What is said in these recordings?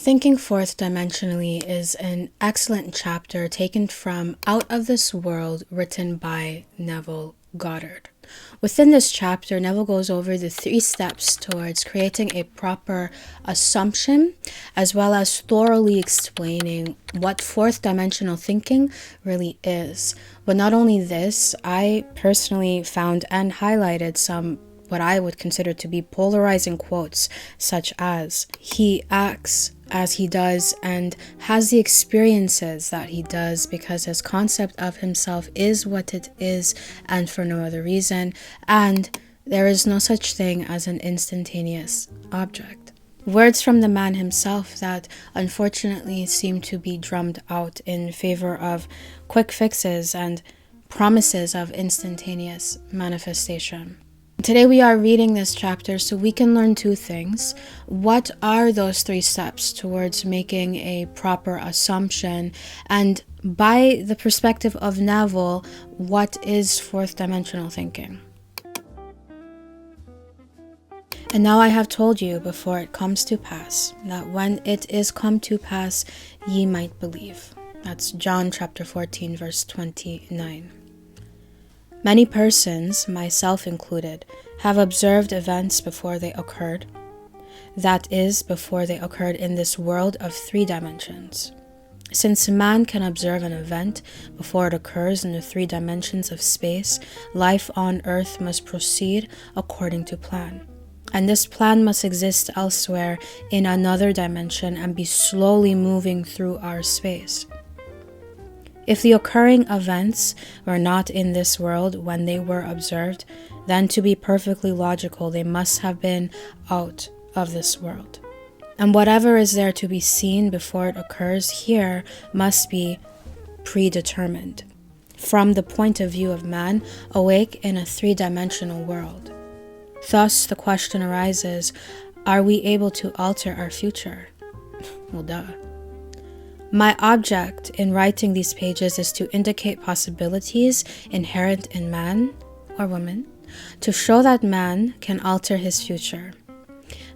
Thinking Fourth Dimensionally is an excellent chapter taken from Out of This World, written by Neville Goddard. Within this chapter, Neville goes over the 3 steps towards creating a proper assumption, as well as thoroughly explaining what fourth dimensional thinking really is. But not only this, I personally found and highlighted some what I would consider to be polarizing quotes, such as, "He acts as he does and has the experiences that he does because his concept of himself is what it is and for no other reason, and there is no such thing as an instantaneous object." Words from the man himself that unfortunately seem to be drummed out in favor of quick fixes and promises of instantaneous manifestation. Today we are reading this chapter so we can learn 2 things. What are those 3 steps towards making a proper assumption? And by the perspective of Neville, what is fourth dimensional thinking? And now I have told you before it comes to pass, that when it is come to pass, ye might believe. That's John chapter 14, verse 29. Many persons, myself included, have observed events before they occurred. That is, before they occurred in this world of 3 dimensions. Since man can observe an event before it occurs in the 3 dimensions of space, life on Earth must proceed according to plan. And this plan must exist elsewhere in another dimension and be slowly moving through our space. If the occurring events were not in this world when they were observed, then to be perfectly logical, they must have been out of this world. And whatever is there to be seen before it occurs here must be predetermined, from the point of view of man, awake in a 3-dimensional world. Thus, the question arises, are we able to alter our future? Well, duh. My object in writing these pages is to indicate possibilities inherent in man or woman, to show that man can alter his future.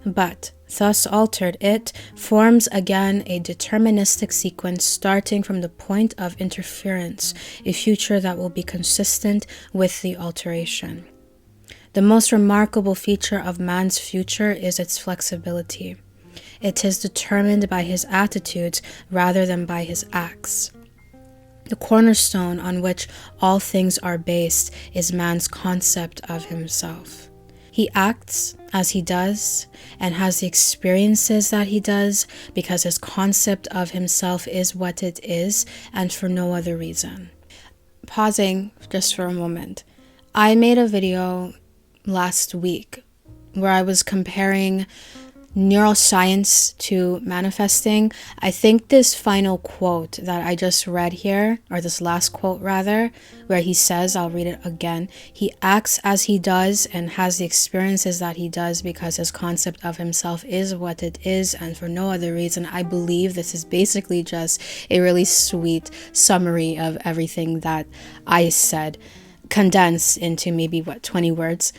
But, thus altered, it forms again a deterministic sequence starting from the point of interference, a future that will be consistent with the alteration. The most remarkable feature of man's future is its flexibility. It is determined by his attitudes rather than by his acts. The cornerstone on which all things are based is man's concept of himself. He acts as he does and has the experiences that he does because his concept of himself is what it is and for no other reason. Pausing just for a moment. I made a video last week where I was comparing neuroscience to manifesting. I think this final quote that I just read here, or this last quote rather, where he says, I'll read it again, he acts as he does and has the experiences that he does because his concept of himself is what it is and for no other reason. I believe this is basically just a really sweet summary of everything that I said, condensed into maybe 20 words.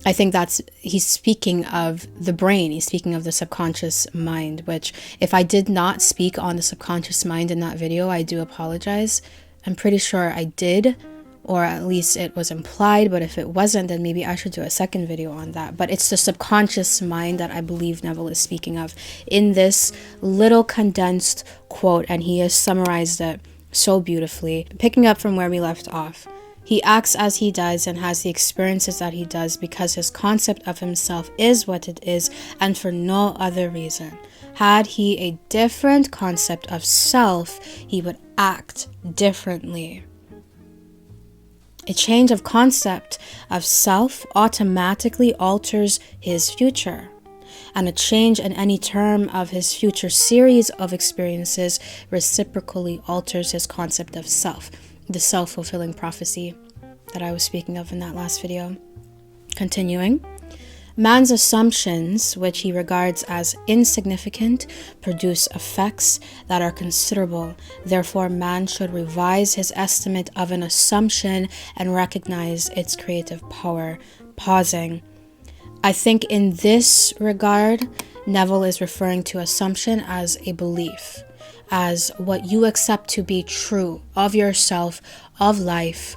I think he's speaking of the brain, he's speaking of the subconscious mind, which if I did not speak on the subconscious mind in that video, I do apologize. I'm pretty sure I did, or at least it was implied, but if it wasn't, then maybe I should do a second video on that. But it's the subconscious mind that I believe Neville is speaking of in this little condensed quote, and he has summarized it so beautifully, picking up from where we left off. He acts as he does and has the experiences that he does because his concept of himself is what it is and for no other reason. Had he a different concept of self, he would act differently. A change of concept of self automatically alters his future. And a change in any term of his future series of experiences reciprocally alters his concept of self. The self-fulfilling prophecy that I was speaking of in that last video. Continuing, man's assumptions, which he regards as insignificant, produce effects that are considerable. Therefore, man should revise his estimate of an assumption and recognize its creative power. Pausing. I think in this regard, Neville is referring to assumption as a belief, as what you accept to be true of yourself, of life,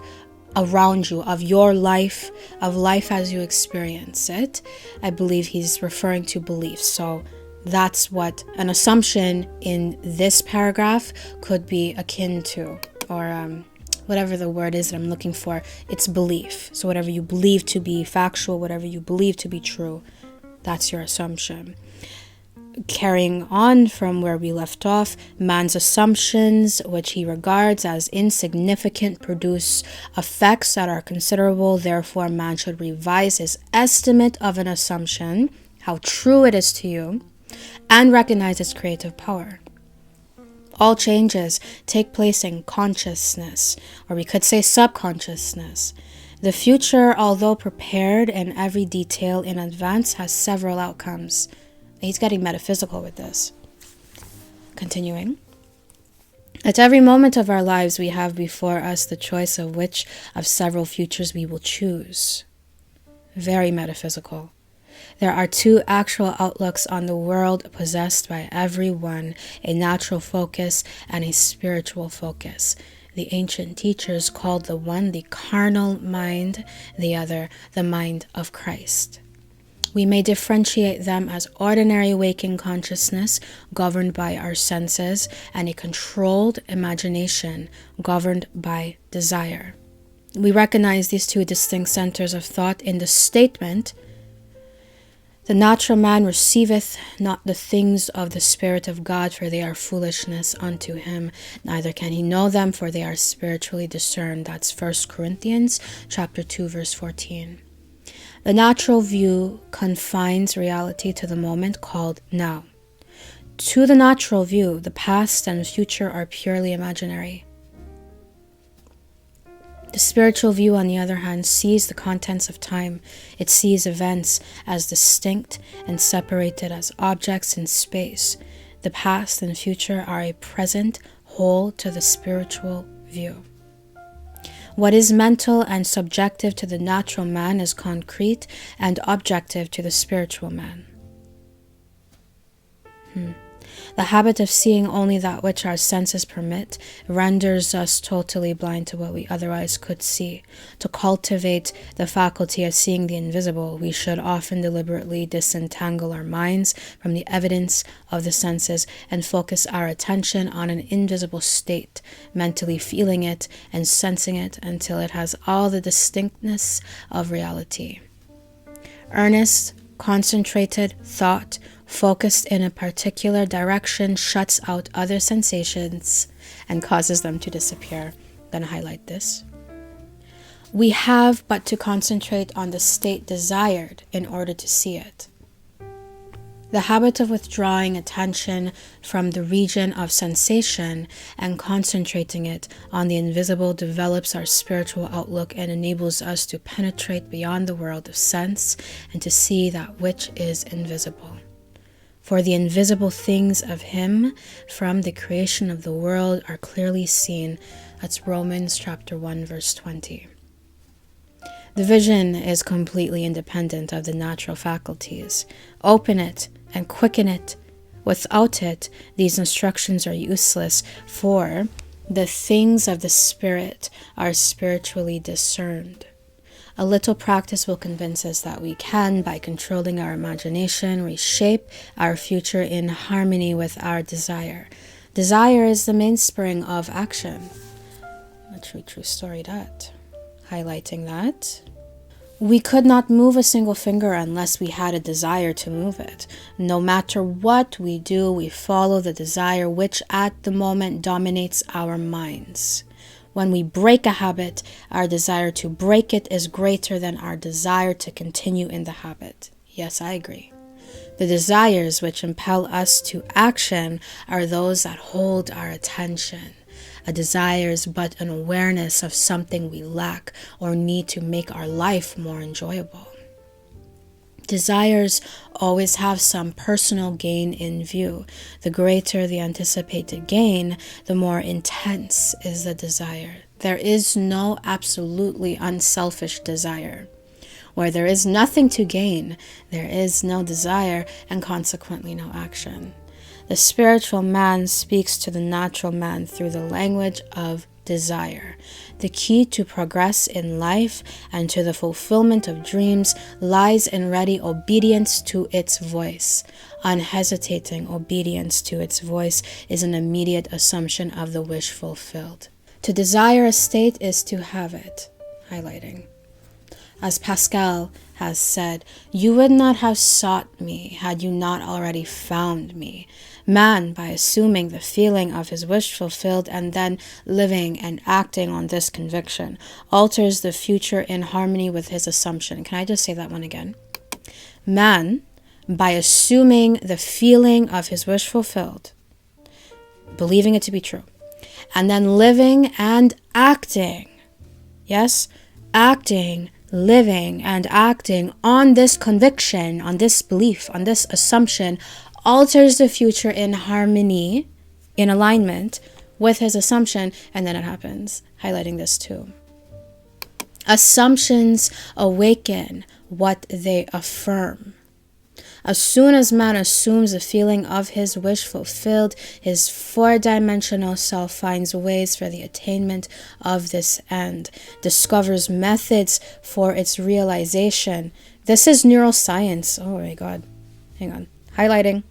around you, of your life, of life as you experience it. I believe he's referring to beliefs. So that's what an assumption in this paragraph could be akin to, or whatever the word is that I'm looking for. It's belief. So whatever you believe to be factual, whatever you believe to be true, that's your assumption. Carrying on from where we left off, man's assumptions, which he regards as insignificant, produce effects that are considerable. Therefore, man should revise his estimate of an assumption, how true it is to you, and recognize its creative power. All changes take place in consciousness, or we could say subconsciousness. The future, although prepared in every detail in advance, has several outcomes. He's getting metaphysical with this. Continuing. At every moment of our lives, we have before us the choice of which of several futures we will choose. Very metaphysical. There are two actual outlooks on the world possessed by everyone, a natural focus and a spiritual focus. The ancient teachers called the one the carnal mind, the other the mind of Christ. We may differentiate them as ordinary waking consciousness governed by our senses and a controlled imagination governed by desire. We recognize these two distinct centers of thought in the statement, "The natural man receiveth not the things of the Spirit of God, for they are foolishness unto him. Neither can he know them, for they are spiritually discerned." That's 1 Corinthians chapter 2, verse 14. The natural view confines reality to the moment called now. To the natural view, the past and future are purely imaginary. The spiritual view, on the other hand, sees the contents of time. It sees events as distinct and separated as objects in space. The past and future are a present whole to the spiritual view. What is mental and subjective to the natural man is concrete and objective to the spiritual man. The habit of seeing only that which our senses permit renders us totally blind to what we otherwise could see. To cultivate the faculty of seeing the invisible, we should often deliberately disentangle our minds from the evidence of the senses and focus our attention on an invisible state, mentally feeling it and sensing it until it has all the distinctness of reality. Earnest, concentrated thought focused in a particular direction shuts out other sensations and causes them to disappear. I'm going to highlight this. We have but to concentrate on the state desired in order to see it. The habit of withdrawing attention from the region of sensation and concentrating it on the invisible develops our spiritual outlook and enables us to penetrate beyond the world of sense and to see that which is invisible. For the invisible things of him from the creation of the world are clearly seen. That's Romans chapter 1, verse 20. The vision is completely independent of the natural faculties. Open it and quicken it. Without it, these instructions are useless, for the things of the Spirit are spiritually discerned. A little practice will convince us that we can, by controlling our imagination, reshape our future in harmony with our desire. Desire is the mainspring of action. A true story that. Highlighting that. We could not move a single finger unless we had a desire to move it. No matter what we do, we follow the desire which at the moment dominates our minds. When we break a habit, our desire to break it is greater than our desire to continue in the habit. Yes, I agree. The desires which impel us to action are those that hold our attention. A desire is but an awareness of something we lack or need to make our life more enjoyable. Desires always have some personal gain in view. The greater the anticipated gain, the more intense is the desire. There is no absolutely unselfish desire. Where there is nothing to gain, there is no desire and consequently no action. The spiritual man speaks to the natural man through the language of desire. The key to progress in life and to the fulfillment of dreams lies in ready obedience to its voice. Unhesitating obedience to its voice is an immediate assumption of the wish fulfilled. To desire a state is to have it. Highlighting. As Pascal has said, you would not have sought me had you not already found me. Man, by assuming the feeling of his wish fulfilled and then living and acting on this conviction, alters the future in harmony with his assumption. Can I just say that one again? Man, by assuming the feeling of his wish fulfilled, believing it to be true, and then living and acting, yes, acting, living and acting on this conviction, on this belief, on this assumption, alters the future in harmony, in alignment with his assumption, and then it happens. Highlighting this too. Assumptions awaken what they affirm. As soon as man assumes the feeling of his wish fulfilled, his four-dimensional self finds ways for the attainment of this end, discovers methods for its realization. This is neuroscience. Oh my God. Hang on. Highlighting.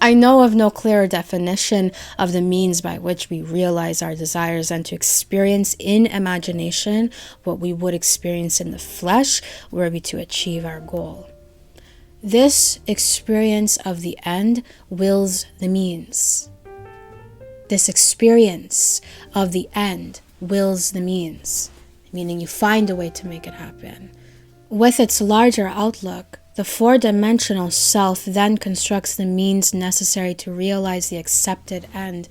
I know of no clearer definition of the means by which we realize our desires than to experience in imagination what we would experience in the flesh were we to achieve our goal. This experience of the end wills the means. This experience of the end wills the means, meaning you find a way to make it happen. With its larger outlook, the four-dimensional self then constructs the means necessary to realize the accepted end.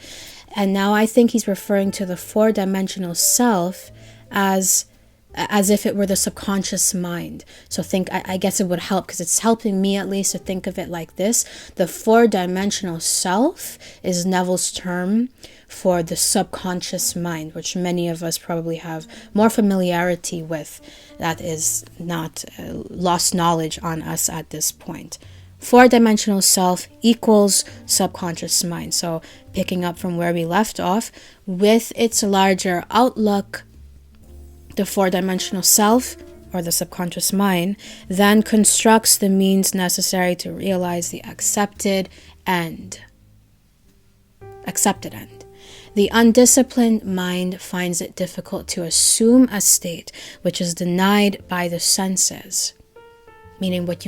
And now I think he's referring to the four-dimensional self as if it were the subconscious mind. So I guess it would help, because it's helping me at least to think of it like this. The four-dimensional self is Neville's term for the subconscious mind, which many of us probably have more familiarity with. That is not lost knowledge on us at this point. Four-dimensional self equals subconscious mind. So picking up from where we left off, with its larger outlook, the four-dimensional self, or the subconscious mind, then constructs the means necessary to realize the accepted end. Accepted end. The undisciplined mind finds it difficult to assume a state which is denied by the senses, meaning what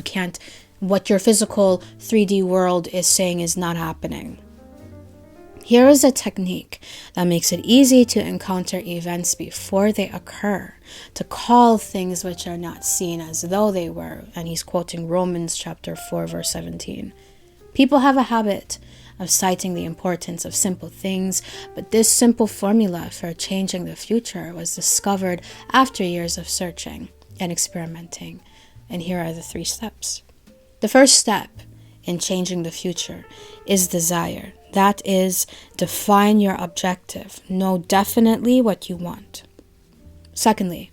your physical 3D world is saying is not happening. Here is a technique that makes it easy to encounter events before they occur, to call things which are not seen as though they were. And he's quoting Romans chapter 4, verse 17. People have a habit of citing the importance of simple things, but this simple formula for changing the future was discovered after years of searching and experimenting. And here are the 3 steps. The first step in changing the future is desire. That is, define your objective. Know definitely what you want. Secondly,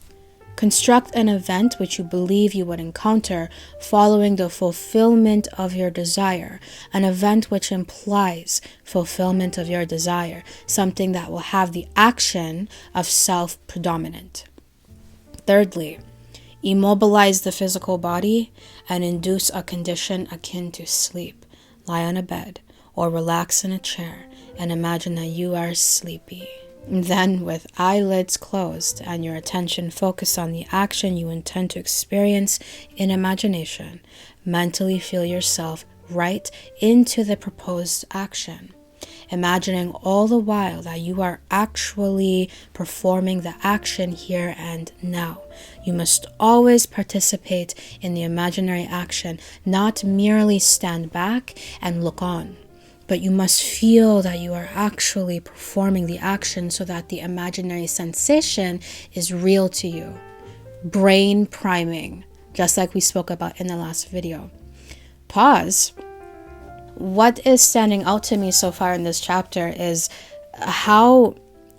construct an event which you believe you would encounter following the fulfillment of your desire. An event which implies fulfillment of your desire. Something that will have the action of self predominant. Thirdly, immobilize the physical body and induce a condition akin to sleep. Lie on a bed or relax in a chair and imagine that you are sleepy. Then, with eyelids closed and your attention focused on the action you intend to experience in imagination, mentally feel yourself right into the proposed action, imagining all the while that you are actually performing the action here and now. You must always participate in the imaginary action, not merely stand back and look on. But you must feel that you are actually performing the action so that the imaginary sensation is real to you. Brain priming, just like we spoke about in the last video. Pause. What is standing out to me so far in this chapter is how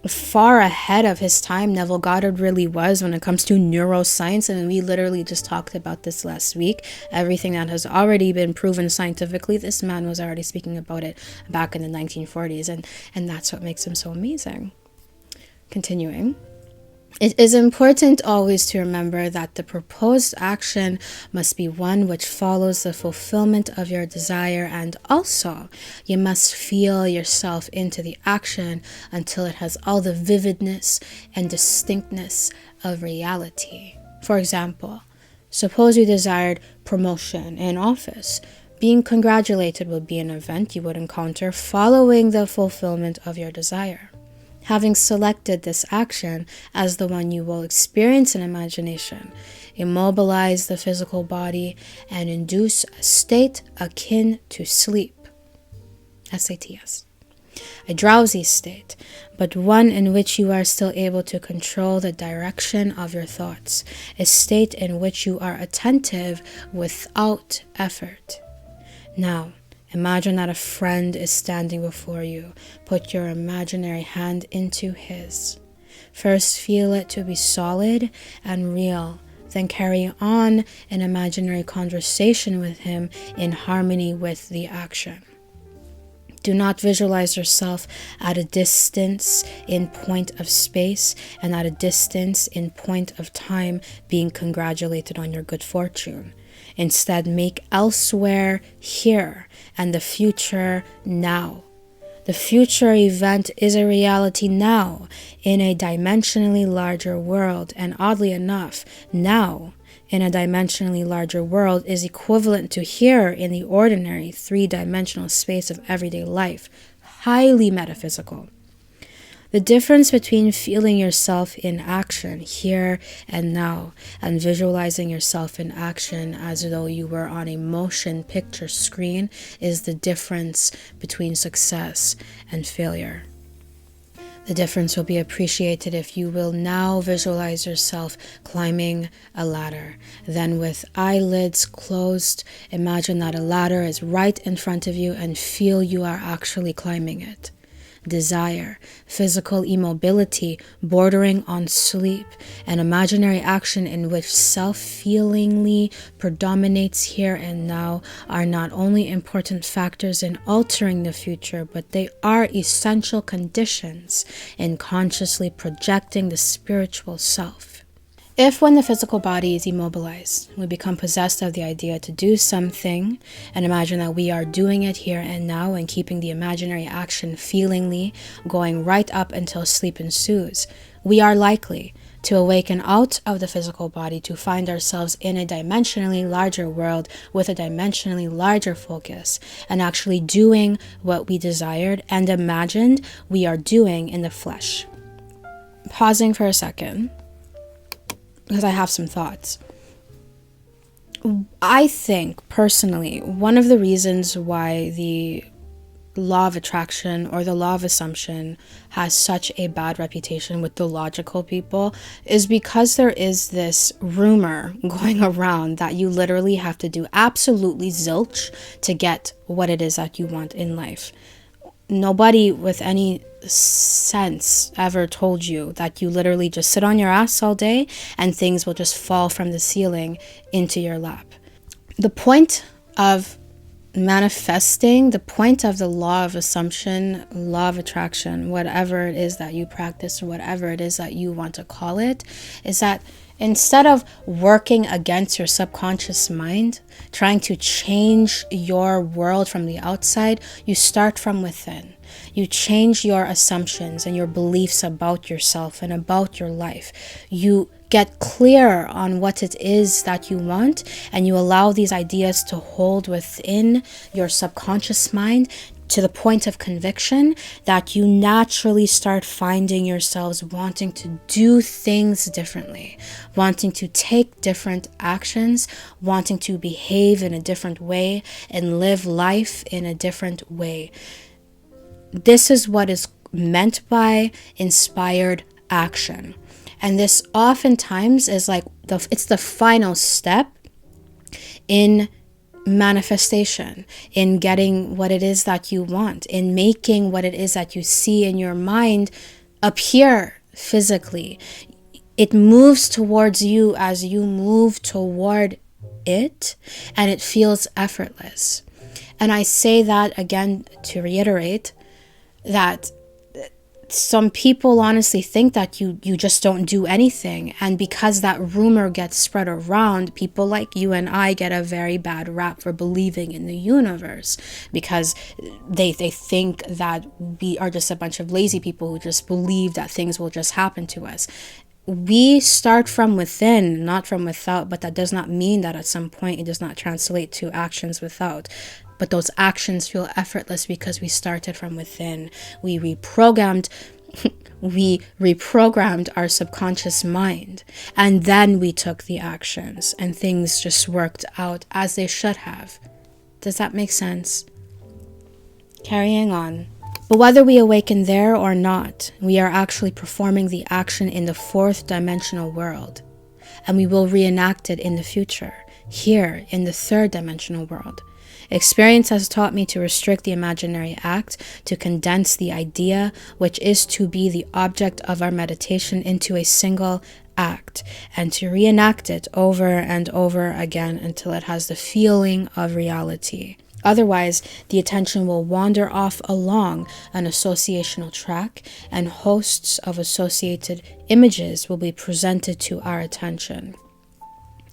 far ahead of his time. Neville Goddard really was when it comes to neuroscience, and we literally just talked about this last week. Everything that has already been proven scientifically, this man was already speaking about it back in the 1940s, and that's what makes him so amazing. Continuing. It is important always to remember that the proposed action must be one which follows the fulfillment of your desire, and also you must feel yourself into the action until it has all the vividness and distinctness of reality. For example, suppose you desired promotion in office. Being congratulated would be an event you would encounter following the fulfillment of your desire. Having selected this action as the one you will experience in imagination, immobilize the physical body and induce a state akin to sleep. SATS. A drowsy state, but one in which you are still able to control the direction of your thoughts. A state in which you are attentive without effort. Now, imagine that a friend is standing before you. Put your imaginary hand into his. First, feel it to be solid and real. Then carry on an imaginary conversation with him in harmony with the action. Do not visualize yourself at a distance in point of space and at a distance in point of time being congratulated on your good fortune. Instead, make elsewhere here and the future now. The future event is a reality now in a dimensionally larger world, and oddly enough, now in a dimensionally larger world is equivalent to here in the ordinary three-dimensional space of everyday life. Highly metaphysical. The difference between feeling yourself in action here and now and visualizing yourself in action as though you were on a motion picture screen is the difference between success and failure. The difference will be appreciated if you will now visualize yourself climbing a ladder. Then with eyelids closed, imagine that a ladder is right in front of you and feel you are actually climbing it. Desire, physical immobility bordering on sleep, an imaginary action in which self-feelingly predominates here and now are not only important factors in altering the future, but they are essential conditions in consciously projecting the spiritual self. If when the physical body is immobilized, we become possessed of the idea to do something and imagine that we are doing it here and now and keeping the imaginary action feelingly going right up until sleep ensues, we are likely to awaken out of the physical body to find ourselves in a dimensionally larger world with a dimensionally larger focus and actually doing what we desired and imagined we are doing in the flesh. Pausing for a second, because I have some thoughts. I think, personally, one of the reasons why the law of attraction or the law of assumption has such a bad reputation with the logical people is because there is this rumor going around that you literally have to do absolutely zilch to get what it is that you want in life. Nobody with any sense ever told you that you literally just sit on your ass all day and things will just fall from the ceiling into your lap. The point of manifesting, the point of the law of assumption, law of attraction, whatever it is that you practice or whatever it is that you want to call it, is that instead of working against your subconscious mind, trying to change your world from the outside, you start from within. You change your assumptions and your beliefs about yourself and about your life. You get clear on what it is that you want, and you allow these ideas to hold within your subconscious mind to the point of conviction that you naturally start finding yourselves wanting to do things differently, wanting to take different actions, wanting to behave in a different way and live life in a different way. This is what is meant by inspired action. And this oftentimes is like it's the final step in manifestation, in getting what it is that you want, in making what it is that you see in your mind appear physically. It moves towards you as you move toward it, and it feels effortless. And I say that again to reiterate that some people honestly think that you just don't do anything, and because that rumor gets spread around, people like you and I get a very bad rap for believing in the universe, because they think that we are just a bunch of lazy people who just believe that things will just happen to us. We start from within, not from without, but that does not mean that at some point it does not translate to actions without. But those actions feel effortless because we started from within. We reprogrammed our subconscious mind, and then we took the actions, and things just worked out as they should have. Does that make sense? Carrying on. But whether we awaken there or not, we are actually performing the action in the fourth dimensional world, and we will reenact it in the future, here in the third dimensional world. Experience has taught me to restrict the imaginary act, to condense the idea, which is to be the object of our meditation, into a single act, and to reenact it over and over again until it has the feeling of reality. Otherwise, the attention will wander off along an associational track, and hosts of associated images will be presented to our attention.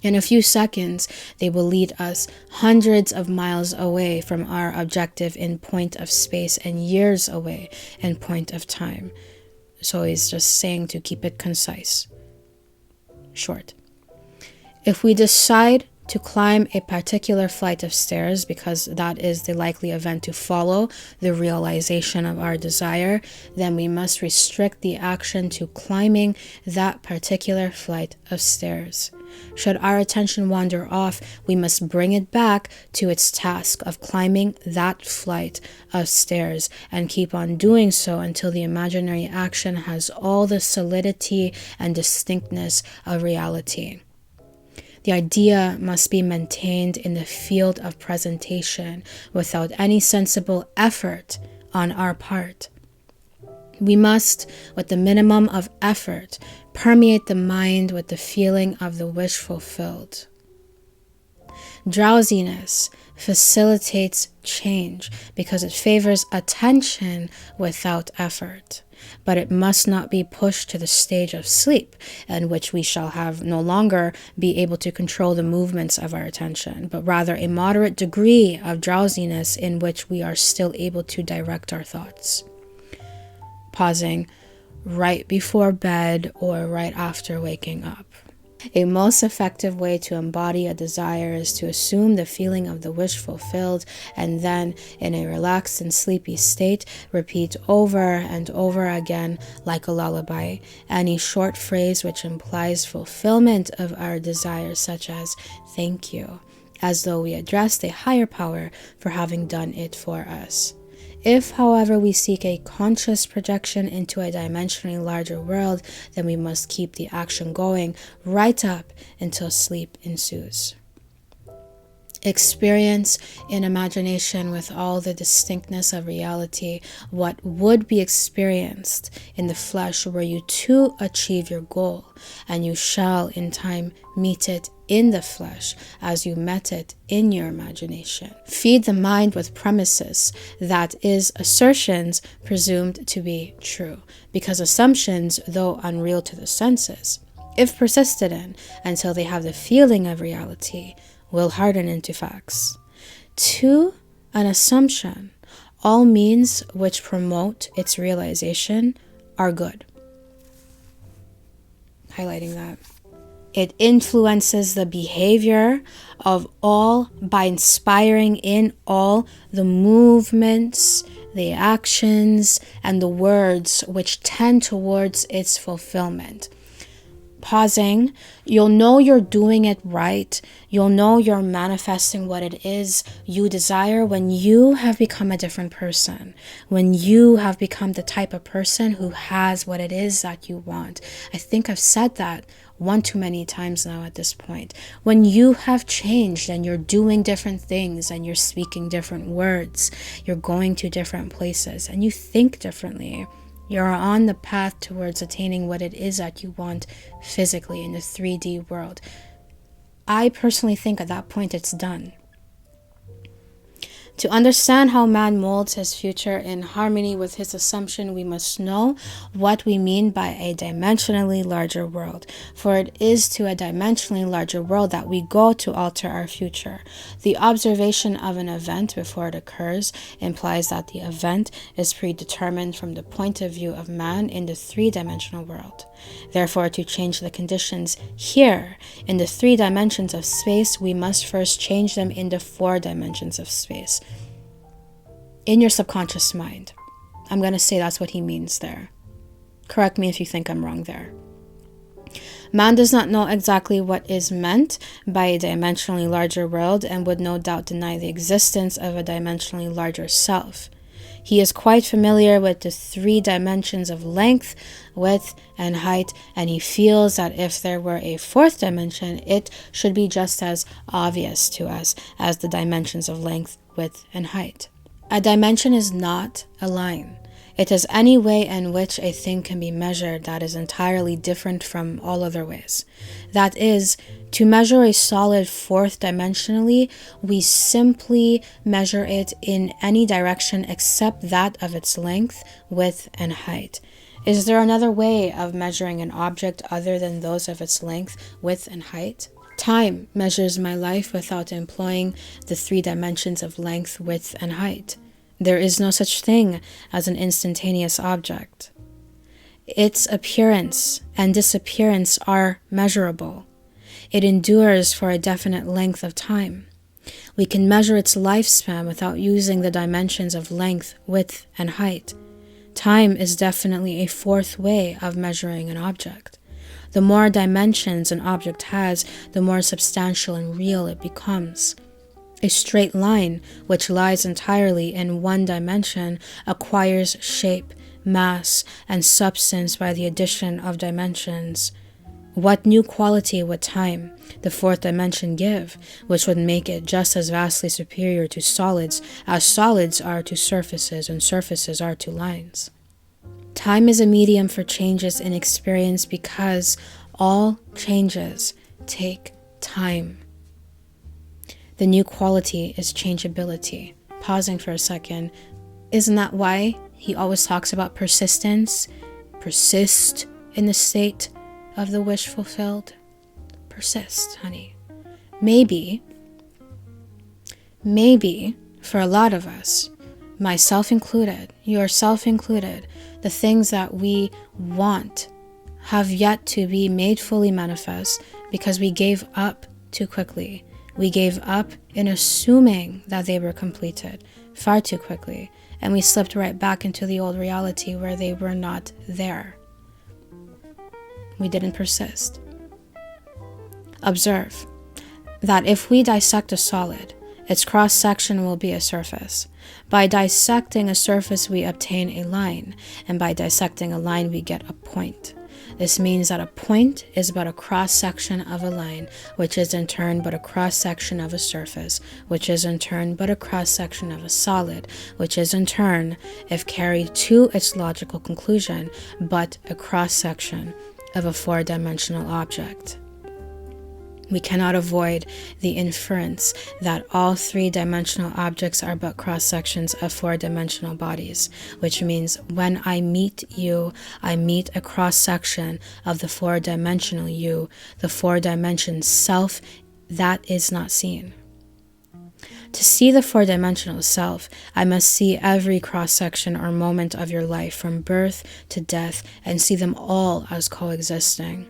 In a few seconds, they will lead us hundreds of miles away from our objective in point of space and years away in point of time. So he's just saying to keep it concise, short. If we decide to climb a particular flight of stairs, because that is the likely event to follow the realization of our desire, then we must restrict the action to climbing that particular flight of stairs. Should our attention wander off, we must bring it back to its task of climbing that flight of stairs, and keep on doing so until the imaginary action has all the solidity and distinctness of reality. The idea must be maintained in the field of presentation without any sensible effort on our part. We must, with the minimum of effort, permeate the mind with the feeling of the wish fulfilled. Drowsiness facilitates change because it favors attention without effort. But it must not be pushed to the stage of sleep, in which we shall have no longer be able to control the movements of our attention, but rather a moderate degree of drowsiness in which we are still able to direct our thoughts. Pausing right before bed or right after waking up. A most effective way to embody a desire is to assume the feeling of the wish fulfilled, and then, in a relaxed and sleepy state, repeat over and over again, like a lullaby, any short phrase which implies fulfillment of our desire, such as "thank you," as though we addressed a higher power for having done it for us. If, however, we seek a conscious projection into a dimensionally larger world, then we must keep the action going right up until sleep ensues. Experience in imagination with all the distinctness of reality what would be experienced in the flesh were you to achieve your goal, and you shall in time meet it in the flesh as you met it in your imagination. Feed the mind with premises, that is, assertions presumed to be true, because assumptions, though unreal to the senses, if persisted in until they have the feeling of reality, will harden into facts. To an assumption, all means which promote its realization are good. Highlighting that. It influences the behavior of all by inspiring in all the movements, the actions, and the words which tend towards its fulfillment. Pausing, you'll know you're doing it right. You'll know you're manifesting what it is you desire when you have become a different person. When you have become the type of person who has what it is that you want. I think I've said that one too many times now at this point. When you have changed and you're doing different things and you're speaking different words, you're going to different places and you think differently. You are on the path towards attaining what it is that you want physically in the 3D world. I personally think at that point it's done. To understand how man molds his future in harmony with his assumption, we must know what we mean by a dimensionally larger world. For it is to a dimensionally larger world that we go to alter our future. The observation of an event before it occurs implies that the event is predetermined from the point of view of man in the 3-dimensional world. Therefore, to change the conditions here in the 3 dimensions of space, we must first change them in the 4 dimensions of space. In your subconscious mind. I'm going to say that's what he means there. Correct me if you think I'm wrong there. Man does not know exactly what is meant by a dimensionally larger world and would no doubt deny the existence of a dimensionally larger self. He is quite familiar with the 3 dimensions of length, width, and height, and he feels that if there were a 4th dimension, it should be just as obvious to us as the dimensions of length, width, and height. A dimension is not a line. It is any way in which a thing can be measured that is entirely different from all other ways. That is, to measure a solid 4th dimensionally, we simply measure it in any direction except that of its length, width, and height. Is there another way of measuring an object other than those of its length, width, and height? Time measures my life without employing the 3 dimensions of length, width, and height. There is no such thing as an instantaneous object. Its appearance and disappearance are measurable. It endures for a definite length of time. We can measure its lifespan without using the dimensions of length, width, and height. Time is definitely a 4th way of measuring an object. The more dimensions an object has, the more substantial and real it becomes. A straight line, which lies entirely in 1 dimension, acquires shape, mass, and substance by the addition of dimensions. What new quality would time, the 4th dimension, give, which would make it just as vastly superior to solids as solids are to surfaces and surfaces are to lines? Time is a medium for changes in experience because all changes take time. The new quality is changeability. Pausing for a second, isn't that why he always talks about persistence? Persist in the state of the wish fulfilled. Persist, honey. Maybe, for a lot of us, myself included, yourself included, the things that we want have yet to be made fully manifest because we gave up too quickly. We gave up in assuming that they were completed far too quickly, and we slipped right back into the old reality where they were not there. We didn't persist. Observe that if we dissect a solid, its cross-section will be a surface. By dissecting a surface, we obtain a line, and by dissecting a line, we get a point. This means that a point is but a cross-section of a line, which is in turn but a cross-section of a surface, which is in turn but a cross-section of a solid, which is in turn, if carried to its logical conclusion, but a cross-section of a 4-dimensional object. We cannot avoid the inference that all 3-dimensional objects are but cross-sections of 4-dimensional bodies, which means when I meet you, I meet a cross-section of the 4-dimensional you, the 4-dimension self that is not seen. To see the 4-dimensional self, I must see every cross-section or moment of your life from birth to death and see them all as coexisting.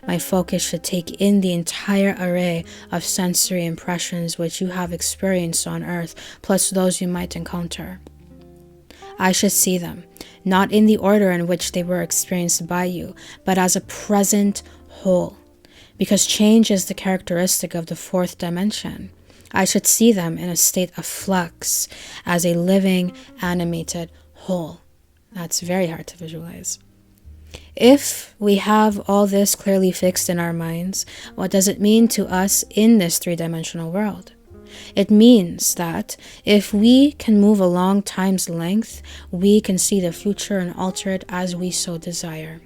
My focus should take in the entire array of sensory impressions which you have experienced on earth, plus those you might encounter. I should see them, not in the order in which they were experienced by you, but as a present whole, because change is the characteristic of the 4th dimension. I should see them in a state of flux, as a living, animated whole. That's very hard to visualize. If we have all this clearly fixed in our minds, what does it mean to us in this 3-dimensional world? It means that if we can move along time's length, we can see the future and alter it as we so desire.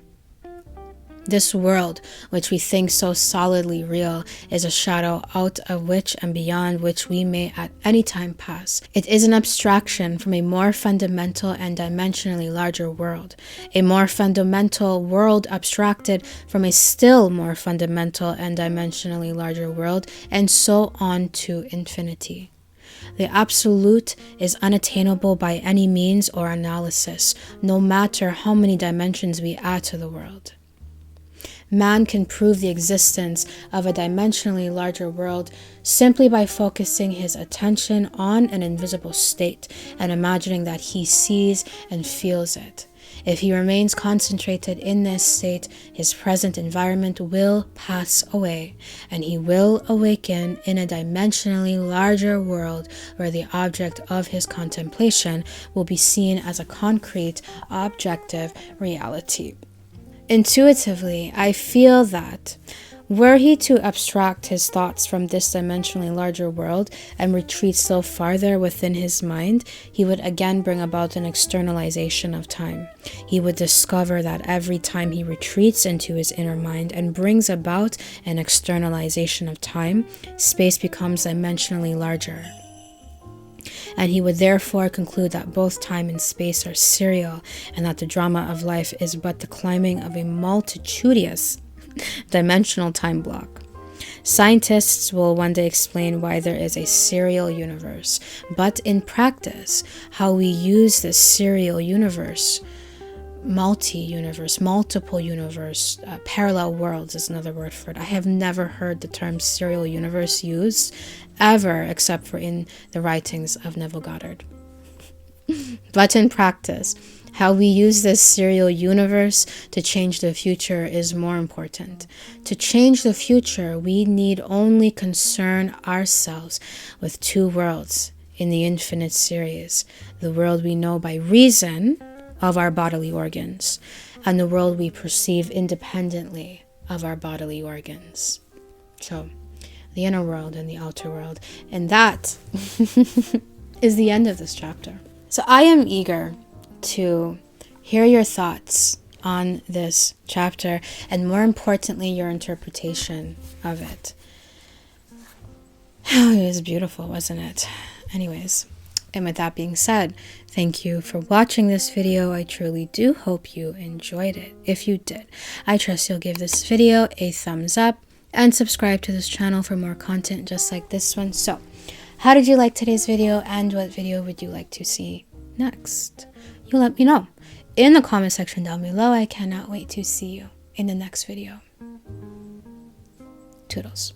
This world, which we think so solidly real, is a shadow out of which and beyond which we may at any time pass. It is an abstraction from a more fundamental and dimensionally larger world, a more fundamental world abstracted from a still more fundamental and dimensionally larger world, and so on to infinity. The absolute is unattainable by any means or analysis, no matter how many dimensions we add to the world. Man can prove the existence of a dimensionally larger world simply by focusing his attention on an invisible state and imagining that he sees and feels it. If he remains concentrated in this state, his present environment will pass away, and he will awaken in a dimensionally larger world where the object of his contemplation will be seen as a concrete, objective reality. Intuitively, I feel that were he to abstract his thoughts from this dimensionally larger world and retreat still farther within his mind, he would again bring about an externalization of time. He would discover that every time he retreats into his inner mind and brings about an externalization of time, space becomes dimensionally larger. And he would therefore conclude that both time and space are serial, and that the drama of life is but the climbing of a multitudinous dimensional time block. Scientists will one day explain why there is a serial universe, but in practice, how we use this serial universe, multi-universe, multiple universe, parallel worlds is another word for it. I have never heard the term serial universe used ever, except for in the writings of Neville Goddard. But in practice, how we use this serial universe to change the future is more important. To change the future, we need only concern ourselves with two worlds in the infinite series: the world we know by reason of our bodily organs, and the world we perceive independently of our bodily organs. So, the inner world and the outer world. And that is the end of this chapter. So I am eager to hear your thoughts on this chapter, and more importantly, your interpretation of it. It was beautiful, wasn't it? Anyways, and with that being said, thank you for watching this video. I truly do hope you enjoyed it. If you did, I trust you'll give this video a thumbs up and subscribe to this channel for more content just like this one. So, how did you like today's video, and what video would you like to see next? You let me know in the comment section down below. I cannot wait to see you in the next video. Toodles.